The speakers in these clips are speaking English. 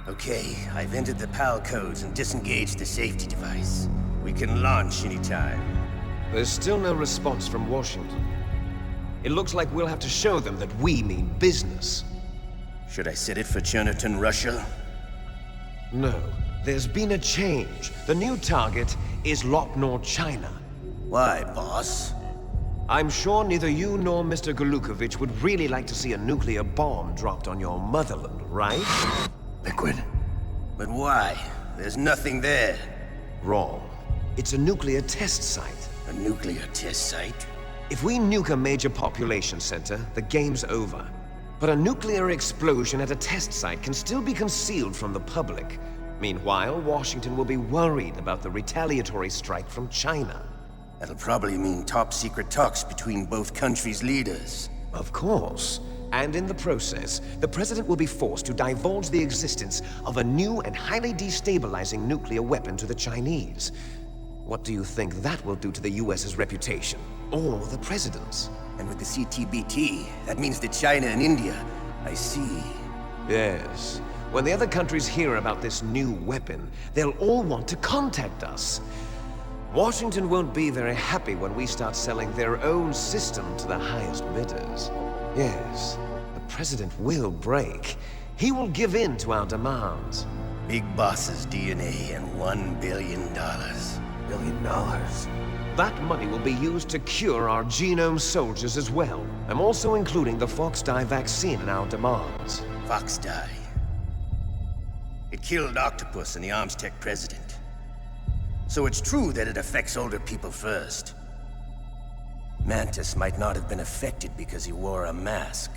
Okay, I've entered the PAL codes and disengaged the safety device. We can launch anytime. There's still no response from Washington. It looks like we'll have to show them that we mean business. Should I set it for Cherniton, Russia? No. There's been a change. The new target is Lopnor, China. Why, boss? I'm sure neither you nor Mr. Golukovich would really like to see a nuclear bomb dropped on your motherland, right? Liquid. But why? There's nothing there. Wrong. It's a nuclear test site. A nuclear test site? If we nuke a major population center, the game's over. But a nuclear explosion at a test site can still be concealed from the public. Meanwhile, Washington will be worried about the retaliatory strike from China. That'll probably mean top-secret talks between both countries' leaders. Of course. And in the process, the President will be forced to divulge the existence of a new and highly destabilizing nuclear weapon to the Chinese. What do you think that will do to the US's reputation? Or the President's? And with the CTBT, that means that China and India... I see. Yes. When the other countries hear about this new weapon, they'll all want to contact us. Washington won't be very happy when we start selling their own system to the highest bidders. Yes, the President will break. He will give in to our demands. Big Boss's DNA and $1 billion. $1 billion. That money will be used to cure our genome soldiers as well. I'm also including the Fox-Die vaccine in our demands. Fox-Die. It killed Octopus and the Armstech president. So it's true that it affects older people first. Mantis might not have been affected because he wore a mask.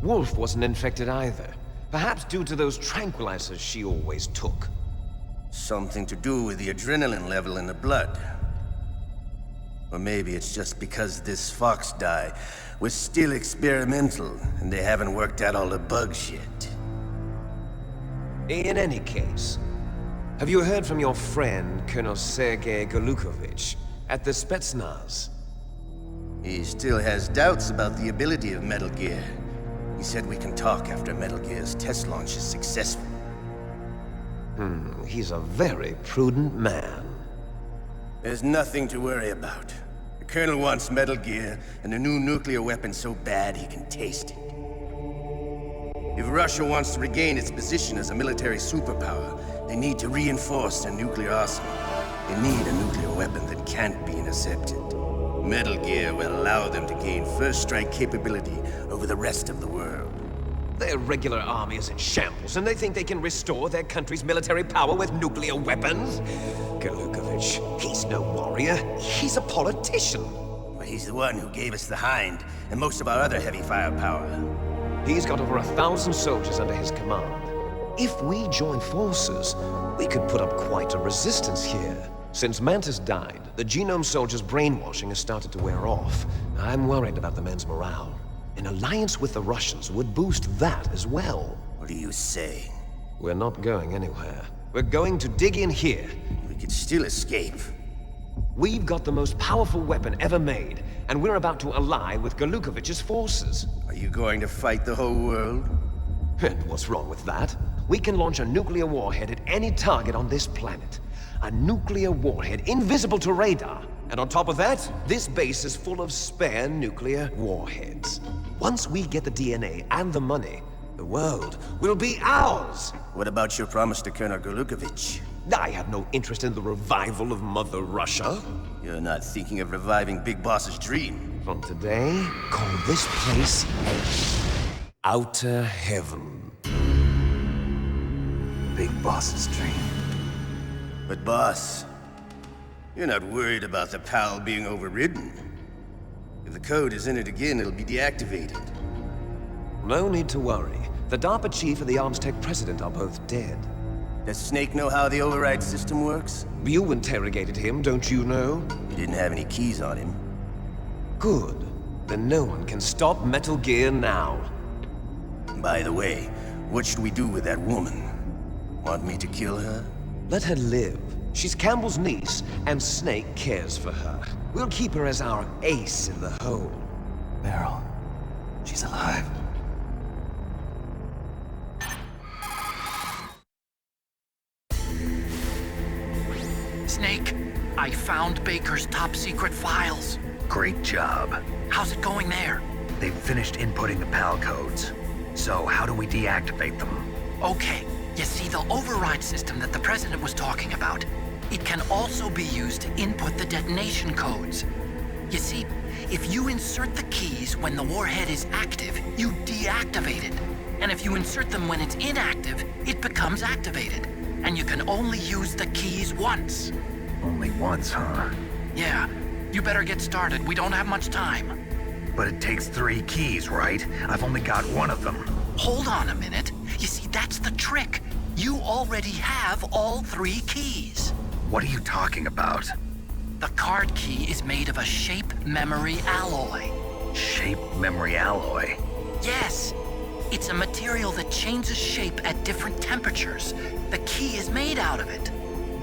Wolf wasn't infected either. Perhaps due to those tranquilizers she always took. Something to do with the adrenaline level in the blood. Or maybe it's just because this Fox-Die was still experimental and they haven't worked out all the bugs yet. In any case, have you heard from your friend, Colonel Sergei Golukovich, at the Spetsnaz? He still has doubts about the ability of Metal Gear. He said we can talk after Metal Gear's test launch is successful. He's a very prudent man. There's nothing to worry about. The Colonel wants Metal Gear and a new nuclear weapon so bad he can taste it. If Russia wants to regain its position as a military superpower, they need to reinforce their nuclear arsenal. They need a nuclear weapon that can't be intercepted. Metal Gear will allow them to gain first strike capability over the rest of the world. Their regular army is in shambles, and they think they can restore their country's military power with nuclear weapons? Golukovich, he's no warrior. He's a politician. But he's the one who gave us the Hind and most of our other heavy firepower. He's got over 1,000 soldiers under his command. If we join forces, we could put up quite a resistance here. Since Mantis died, the genome soldiers' brainwashing has started to wear off. I'm worried about the men's morale. An alliance with the Russians would boost that as well. What do you say? We're not going anywhere. We're going to dig in here. We could still escape. We've got the most powerful weapon ever made, and we're about to ally with Golukovich's forces. Are you going to fight the whole world? And what's wrong with that? We can launch a nuclear warhead at any target on this planet. A nuclear warhead invisible to radar. And on top of that, this base is full of spare nuclear warheads. Once we get the DNA and the money, the world will be ours! What about your promise to Colonel Golukovich? I have no interest in the revival of Mother Russia. You're not thinking of reviving Big Boss's dream. From today, call this place Outer Heaven. Big Boss's dream. But boss, you're not worried about the PAL being overridden. If the code is in it again, it'll be deactivated. No need to worry. The DARPA chief and the Armstech president are both dead. Does Snake know how the override system works? You interrogated him, don't you know? He didn't have any keys on him. Good. Then no one can stop Metal Gear now. By the way, what should we do with that woman? Want me to kill her? Let her live. She's Campbell's niece, and Snake cares for her. We'll keep her as our ace in the hole. Meryl, she's alive. I found Baker's top-secret files. Great job. How's it going there? They've finished inputting the PAL codes. So how do we deactivate them? Okay, you see the override system that the President was talking about? It can also be used to input the detonation codes. You see, if you insert the keys when the warhead is active, you deactivate it. And if you insert them when it's inactive, it becomes activated. And you can only use the keys once. Only once, huh? Yeah, you better get started. We don't have much time. But it takes 3 keys, right? I've only got one of them. Hold on a minute. You see, that's the trick. You already have all 3 keys. What are you talking about? The card key is made of a shape memory alloy. Shape memory alloy? Yes. It's a material that changes shape at different temperatures. The key is made out of it.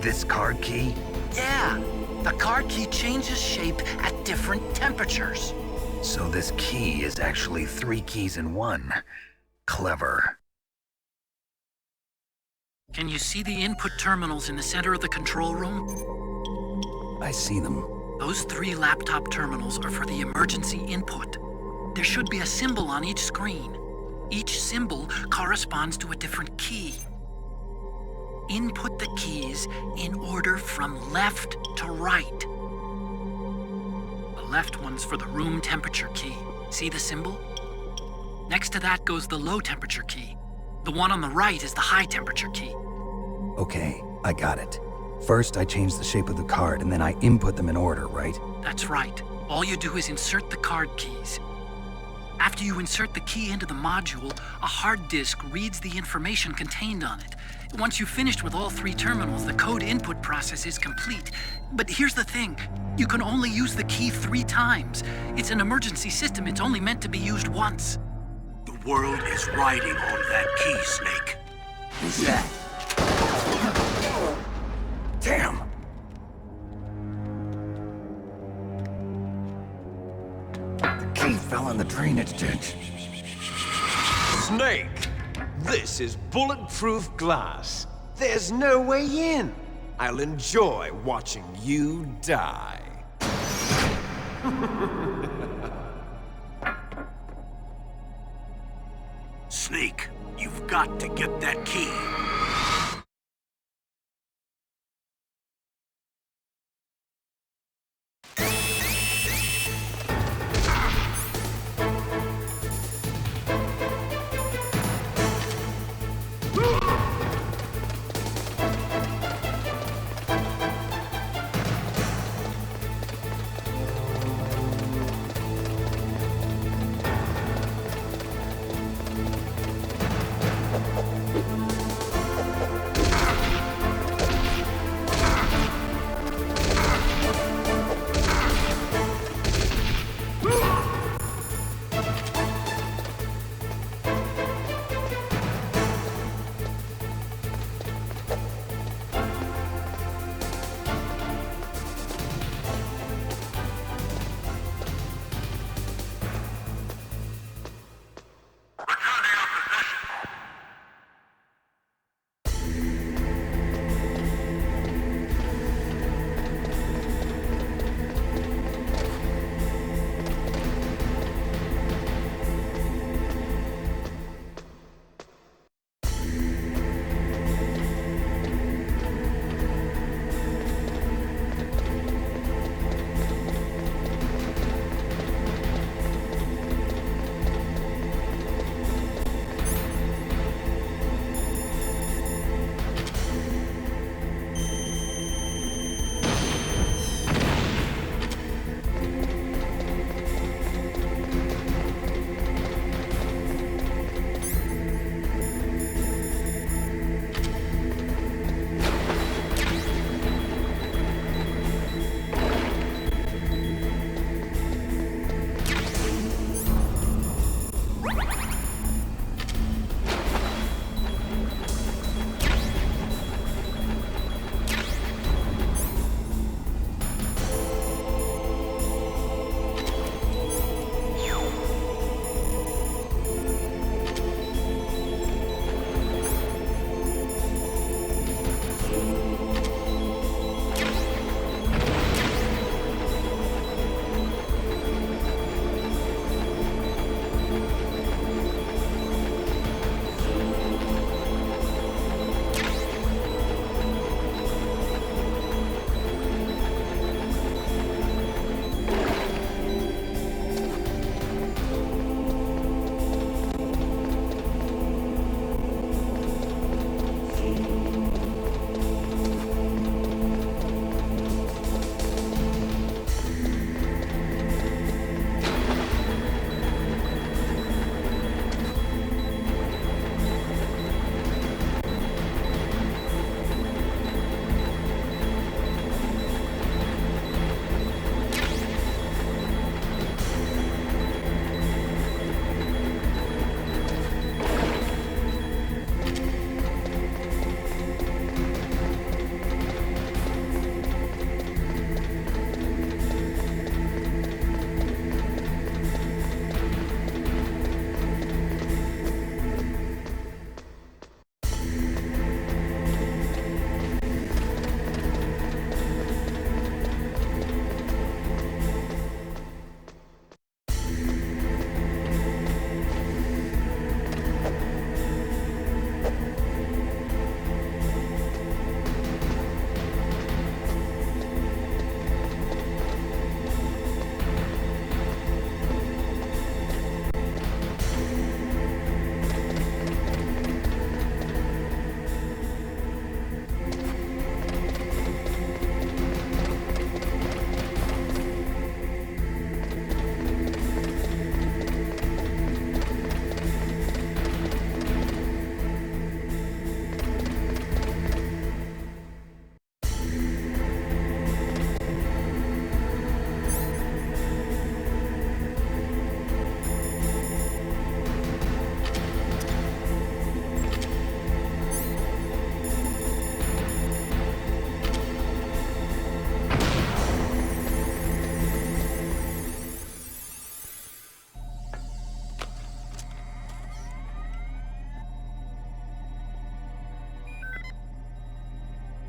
This card key? Yeah. The card key changes shape at different temperatures. So this key is actually 3 keys in one. Clever. Can you see the input terminals in the center of the control room? I see them. Those 3 laptop terminals are for the emergency input. There should be a symbol on each screen. Each symbol corresponds to a different key. Input the keys in order from left to right. The left one's for the room temperature key. See the symbol? Next to that goes the low temperature key. The one on the right is the high temperature key. Okay, I got it. First, I change the shape of the card, and then I input them in order, right? That's right. All you do is insert the card keys. After you insert the key into the module, a hard disk reads the information contained on it. Once you've finished with all 3 terminals, the code input process is complete. But here's the thing. You can only use the key 3 times. It's an emergency system. It's only meant to be used once. The world is riding on that key, Snake. Who's that? Damn! The key fell in the drainage ditch. Snake! This is bulletproof glass. There's no way in. I'll enjoy watching you die. Snake, you've got to get that key.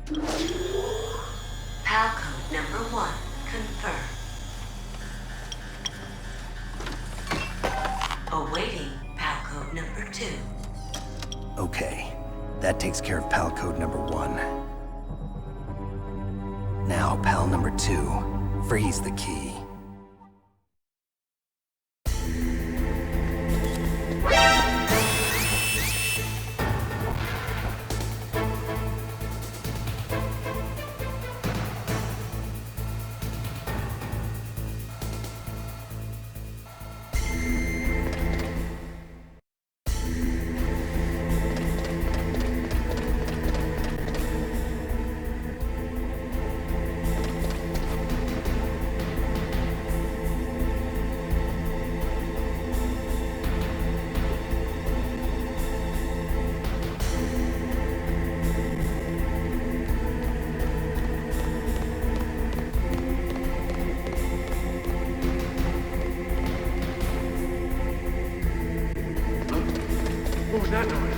PAL code number 1 confirmed. Awaiting PAL code number 2. Okay, that takes care of PAL code number 1. Now, PAL number 2, freeze the key. What was that noise?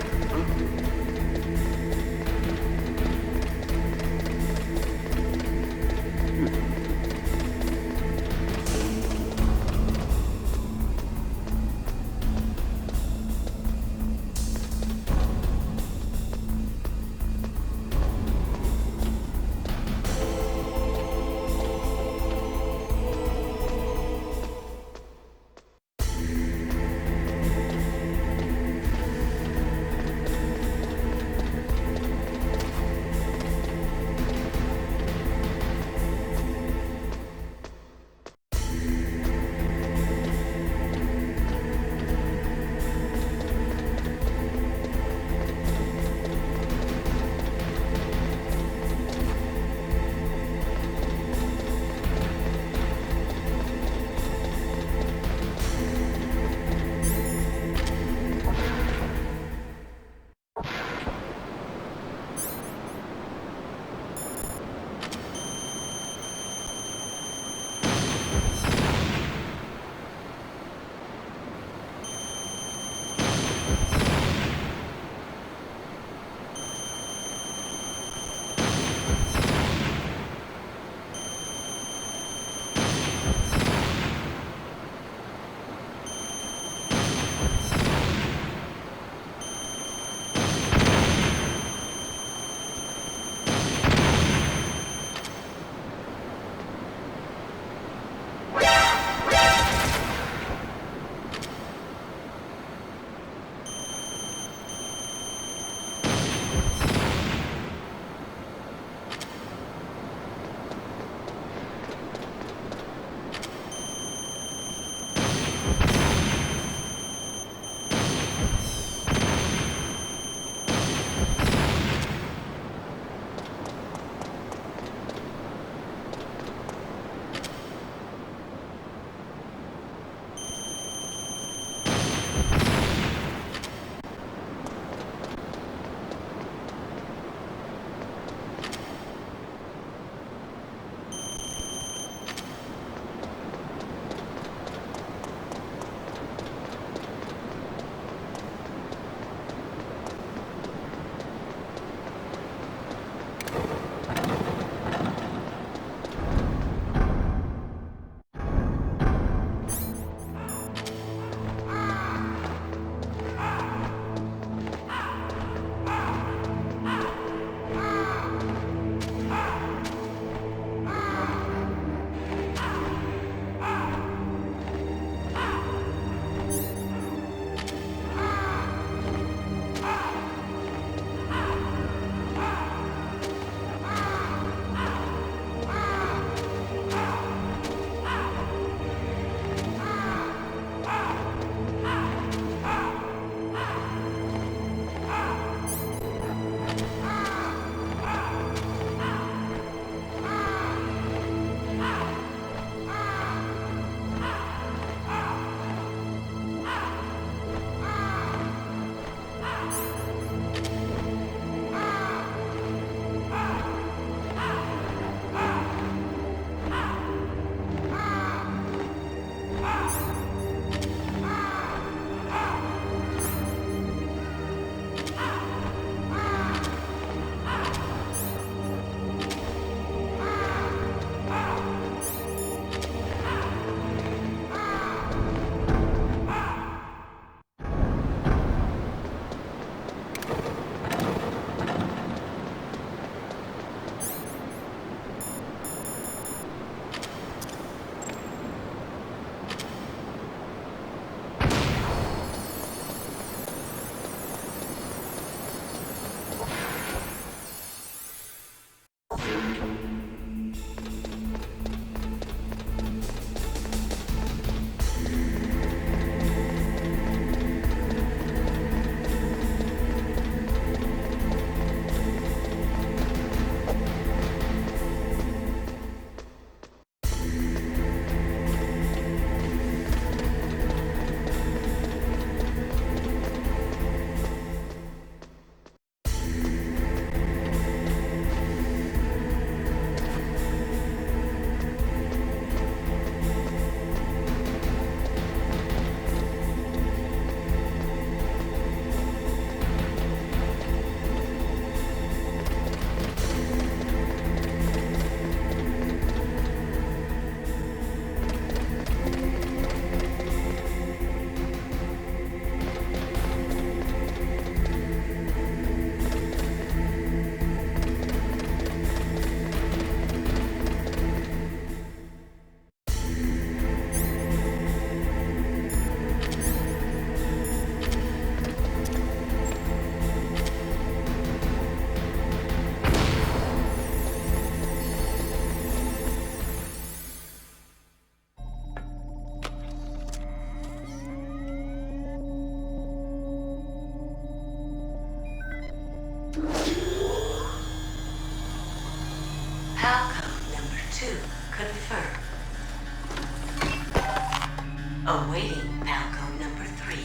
Awaiting Palco number 3.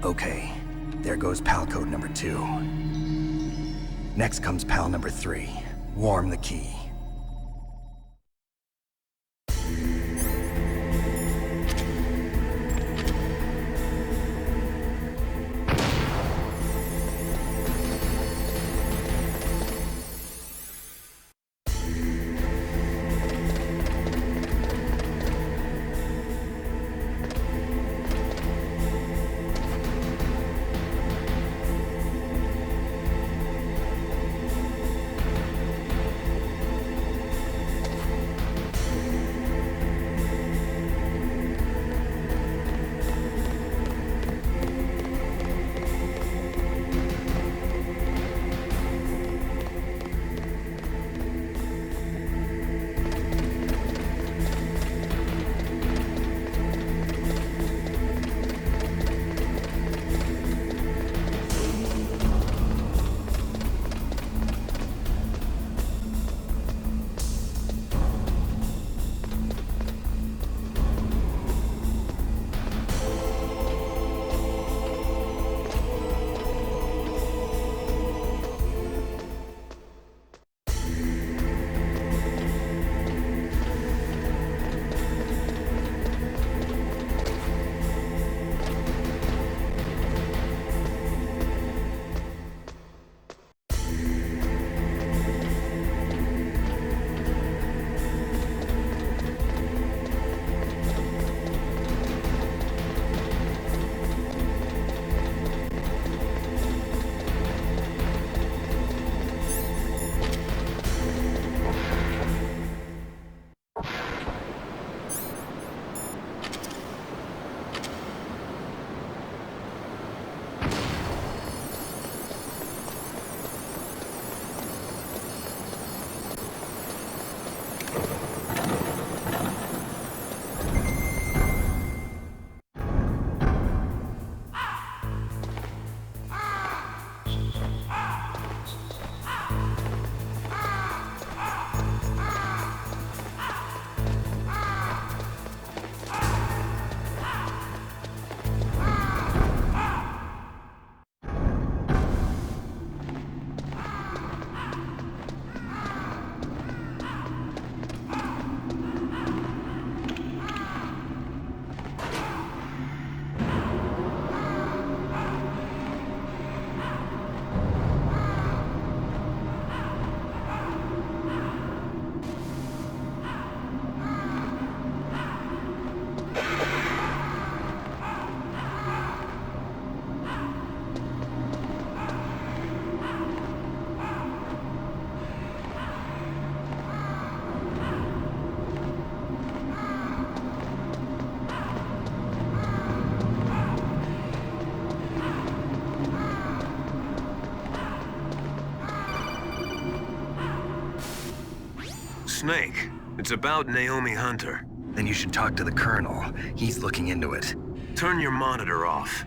Okay, there goes pal code number 2. Next comes pal number 3. Warm the key. Snake, it's about Naomi Hunter. Then you should talk to the Colonel. He's looking into it. Turn your monitor off.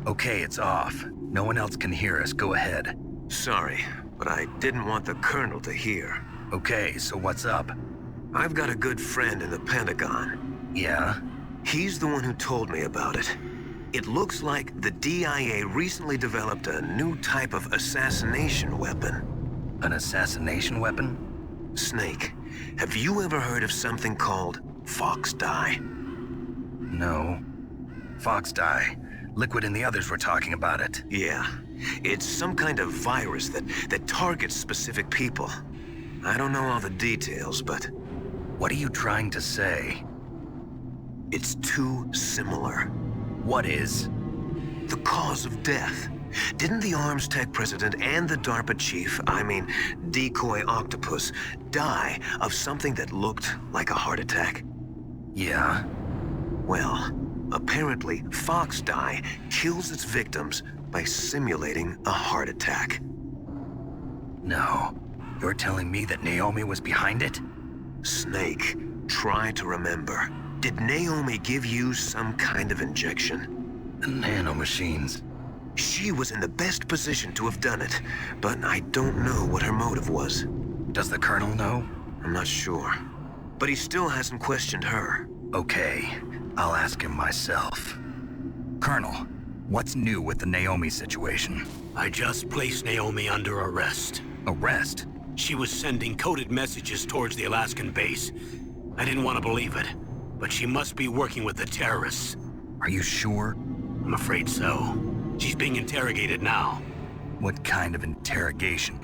Okay, it's off. No one else can hear us. Go ahead. Sorry, but I didn't want the Colonel to hear. Okay, so what's up? I've got a good friend in the Pentagon. Yeah? He's the one who told me about it. It looks like the DIA recently developed a new type of assassination weapon. An assassination weapon? Snake, have you ever heard of something called Fox Dye? No. Fox dye. Liquid and the others were talking about it. Yeah. It's some kind of virus that targets specific people. I don't know all the details, but What are you trying to say? it's too similar. What is? The cause of death. Didn't the Arms Tech president and the DARPA chief, Decoy Octopus, die of something that looked like a heart attack? Yeah? Well, apparently Fox Dye kills its victims by simulating a heart attack. No. You're telling me that Naomi was behind it? Snake, try to remember. Did Naomi give you some kind of injection? Nanomachines. She was in the best position to have done it, but I don't know what her motive was. Does the Colonel know? I'm not sure. but he still hasn't questioned her. Okay, I'll ask him myself. Colonel, what's new with the Naomi situation? I just placed Naomi under arrest. Arrest? She was sending coded messages towards the Alaskan base. I didn't want to believe it, but she must be working with the terrorists. Are you sure? I'm afraid so. She's being interrogated now. What kind of interrogation?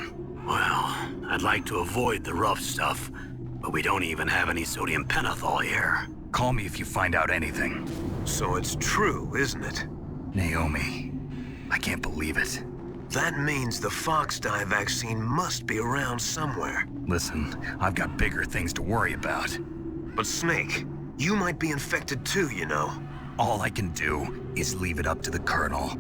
Well, I'd like to avoid the rough stuff, but we don't even have any sodium pentothal here. Call me if you find out anything. So it's true, isn't it? Naomi, I can't believe it. That means the Fox dye vaccine must be around somewhere. Listen, I've got bigger things to worry about. But Snake, you might be infected too, you know. All I can do is leave it up to the Colonel.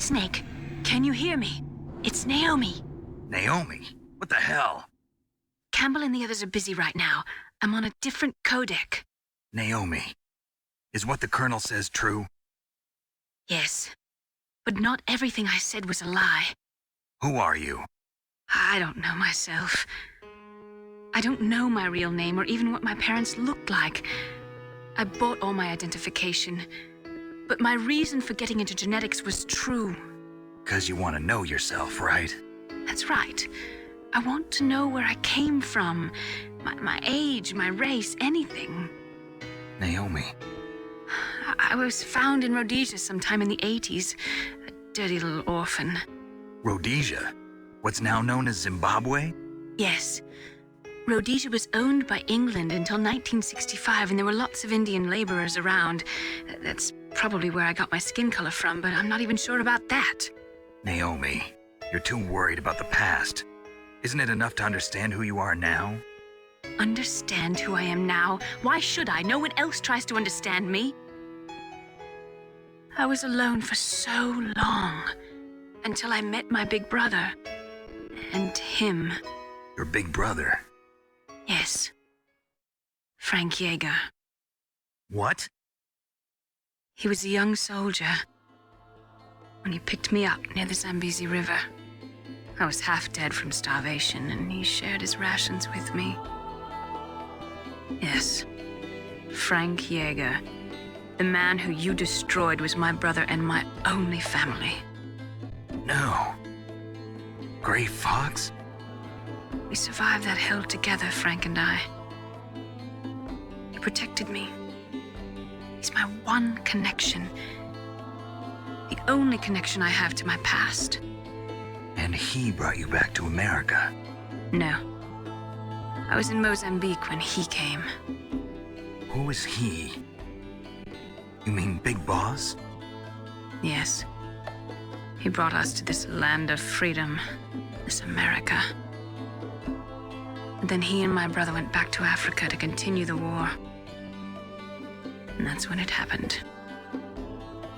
Snake, can you hear me? It's Naomi. Naomi? What the hell? Campbell and the others are busy right now. I'm on a different codec. Naomi, is what the Colonel says true? Yes. But not everything I said was a lie. Who are you? I don't know myself. I don't know my real name or even what my parents looked like. I bought all my identification. But my reason for getting into genetics was true. 'Cause you want to know yourself, right? That's right. I want to know where I came from. My age, my race, anything. Naomi. I was found in Rhodesia sometime in the 80s. A dirty little orphan. Rhodesia? What's now known as Zimbabwe? Yes. Rhodesia was owned by England until 1965, and there were lots of Indian laborers around. That's probably where I got my skin color from, but I'm not even sure about that. Naomi, you're too worried about the past. Isn't it enough to understand who you are now? Understand who I am now? Why should I? No one else tries to understand me. I was alone for so long, until I met my big brother. And him. Your big brother? Yes. Frank Yeager. What? He was a young soldier when he picked me up near the Zambezi River. I was half dead from starvation, and he shared his rations with me. Yes, Frank Yeager. The man who you destroyed was my brother and my only family. No. Gray Fox? We survived that hell together, Frank and I. He protected me. He's my one connection. The only connection I have to my past. And he brought you back to America? No. I was in Mozambique when he came. Who is he? You mean Big Boss? Yes. He brought us to this land of freedom, this America. And then he and my brother went back to Africa to continue the war. And that's when it happened.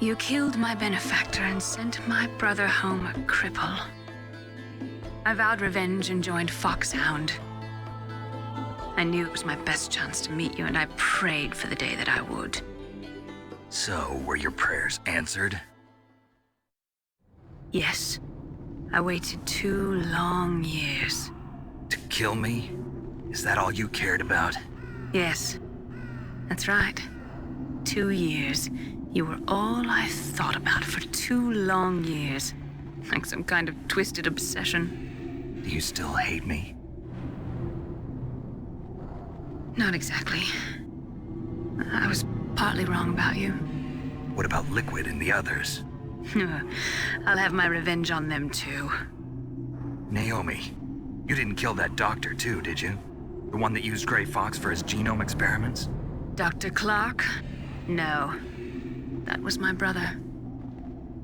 You killed my benefactor and sent my brother home a cripple. I vowed revenge and joined Foxhound. I knew it was my best chance to meet you, and I prayed for the day that I would. So, were your prayers answered? Yes. I waited 2 long years. To kill me? Is that all you cared about? Yes. That's right. 2 years. You were all I thought about for 2 long years. Like some kind of twisted obsession. Do you still hate me? Not exactly. I was partly wrong about you. What about Liquid and the others? I'll have my revenge on them too. Naomi, you didn't kill that doctor too, did you? The one that used Gray Fox for his genome experiments? Dr. Clark? No. That was my brother.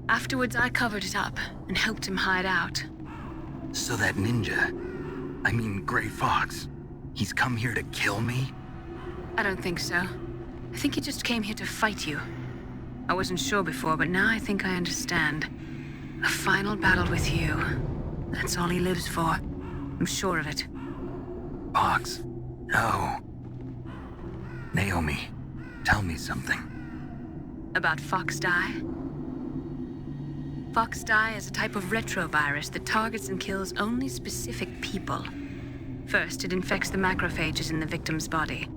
Afterwards, I covered it up and helped him hide out. So that ninja, I mean Gray Fox, he's come here to kill me? I don't think so. I think he just came here to fight you. I wasn't sure before, but now I think I understand. A final battle with you. That's all he lives for. I'm sure of it. Fox? No. Naomi, tell me something. About Foxdie? Foxdie is a type of retrovirus that targets and kills only specific people. First, it infects the macrophages in the victim's body.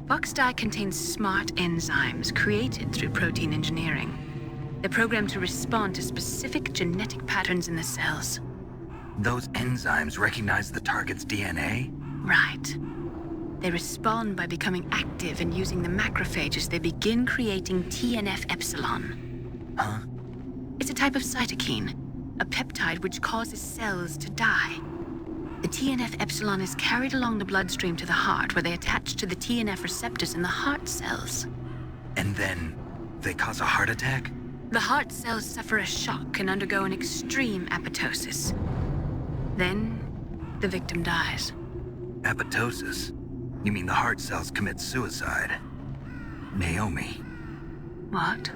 Foxdie contains smart enzymes created through protein engineering. They're programmed to respond to specific genetic patterns in the cells. Those enzymes recognize the target's DNA? Right. They respond by becoming active and using the macrophages. They begin creating TNF-epsilon. Huh? It's a type of cytokine, a peptide which causes cells to die. The TNF-epsilon is carried along the bloodstream to the heart, where they attach to the TNF receptors in the heart cells. And then they cause a heart attack? The heart cells suffer a shock and undergo an extreme apoptosis. Then, the victim dies. Apoptosis? You mean the heart cells commit suicide? Naomi. What?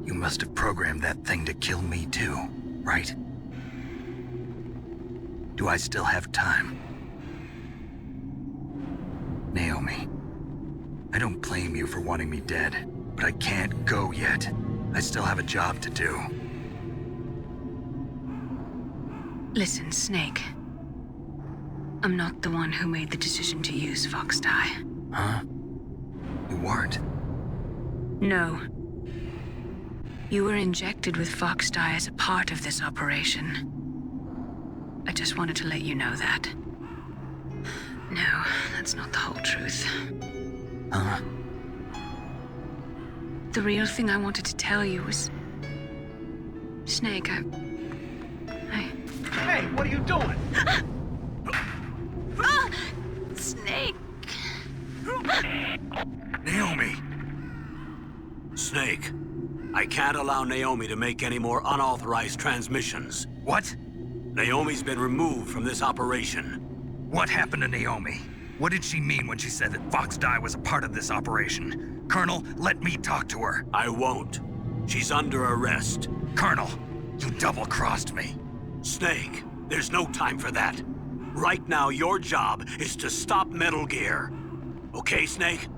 You must have programmed that thing to kill me too, right? Do I still have time? Naomi, I don't blame you for wanting me dead, but I can't go yet. I still have a job to do. Listen, Snake. I'm not the one who made the decision to use Fox Dye. Huh? You weren't? No. You were injected with Fox Dye as a part of this operation. I just wanted to let you know that. No, that's not the whole truth. Huh? The real thing I wanted to tell you was... Snake, I... Hey, what are you doing? Snake! Naomi! Snake, I can't allow Naomi to make any more unauthorized transmissions. What? Naomi's been removed from this operation. What happened to Naomi? What did she mean when she said that Fox Dye was a part of this operation? Colonel, let me talk to her. I won't. She's under arrest. Colonel, you double-crossed me. Snake, there's no time for that. Right now, your job is to stop Metal Gear. Okay, Snake?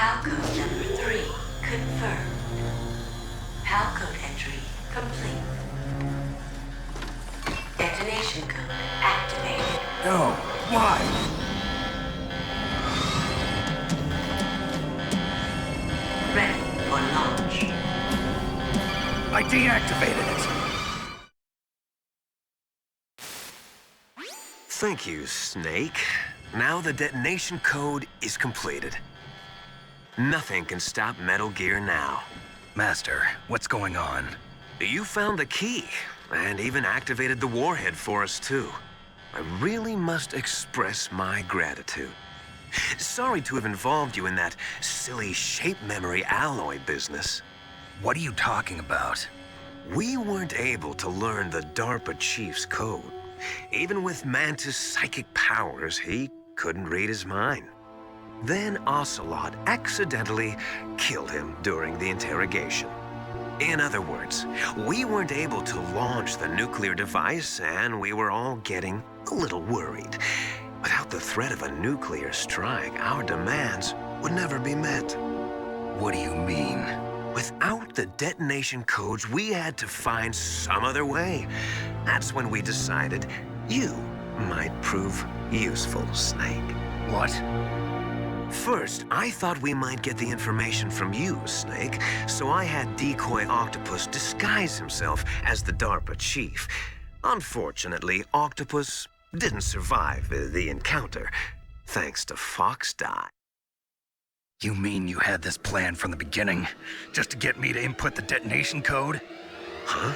PAL code number 3 confirmed. PAL code entry complete. Detonation code activated. No, why? Ready for launch. I deactivated it. Thank you, Snake. Now the detonation code is completed. Nothing can stop Metal Gear now. Master, what's going on? You found the key, and even activated the warhead for us, too. I really must express my gratitude. Sorry to have involved you in that silly shape memory alloy business. What are you talking about? We weren't able to learn the DARPA chief's code. Even with Mantis' psychic powers, he couldn't read his mind. Then Ocelot accidentally killed him during the interrogation. In other words, we weren't able to launch the nuclear device, and we were all getting a little worried. Without the threat of a nuclear strike, our demands would never be met. What do you mean? Without the detonation codes, we had to find some other way. That's when we decided you might prove useful, Snake. What? First, I thought we might get the information from you, Snake, so I had Decoy Octopus disguise himself as the DARPA chief. Unfortunately, Octopus didn't survive the encounter, thanks to Fox Die. You mean you had this plan from the beginning? Just to get me to input the detonation code? Huh?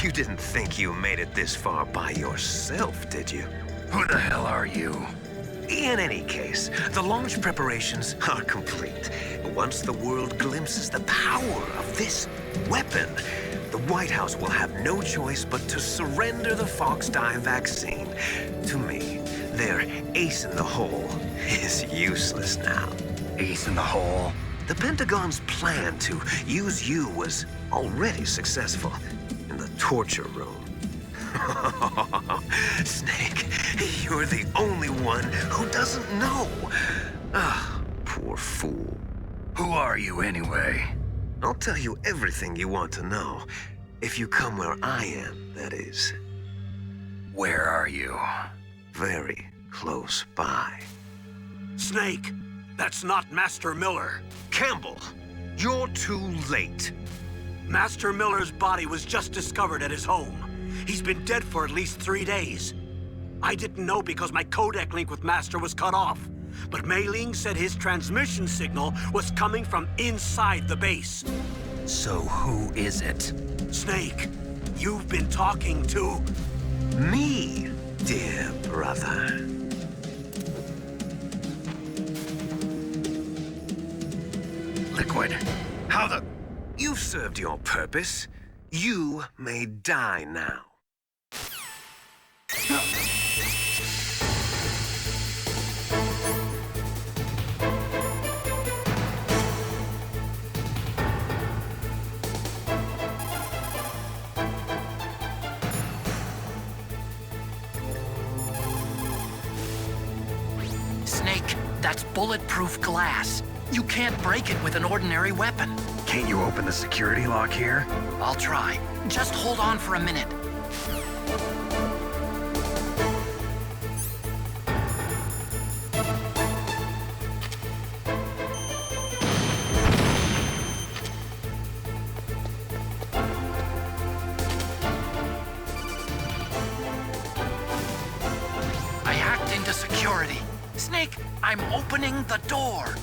You didn't think you made it this far by yourself, did you? Who the hell are you? In any case, the launch preparations are complete. Once the world glimpses the power of this weapon, the White House will have no choice but to surrender the Fox Die vaccine. To me, their ace in the hole is useless now. Ace in the hole? The Pentagon's plan to use you was already successful in the torture room. Snake, you're the only one who doesn't know. Ah, poor fool. Who are you anyway? I'll tell you everything you want to know. If you come where I am, that is. Where are you? Very close by. Snake, that's not Master Miller. Campbell, you're too late. Master Miller's body was just discovered at his home. He's been dead for at least 3 days. I didn't know because my codec link with Master was cut off. But Mei Ling said his transmission signal was coming from inside the base. So who is it? Snake, you've been talking to... Me, dear brother. Liquid. How the... You've served your purpose. You may die now. Snake, that's bulletproof glass. You can't break it with an ordinary weapon. Can't you open the security lock here? I'll try. Just hold on for a minute. I hacked into security. Snake, I'm opening the door.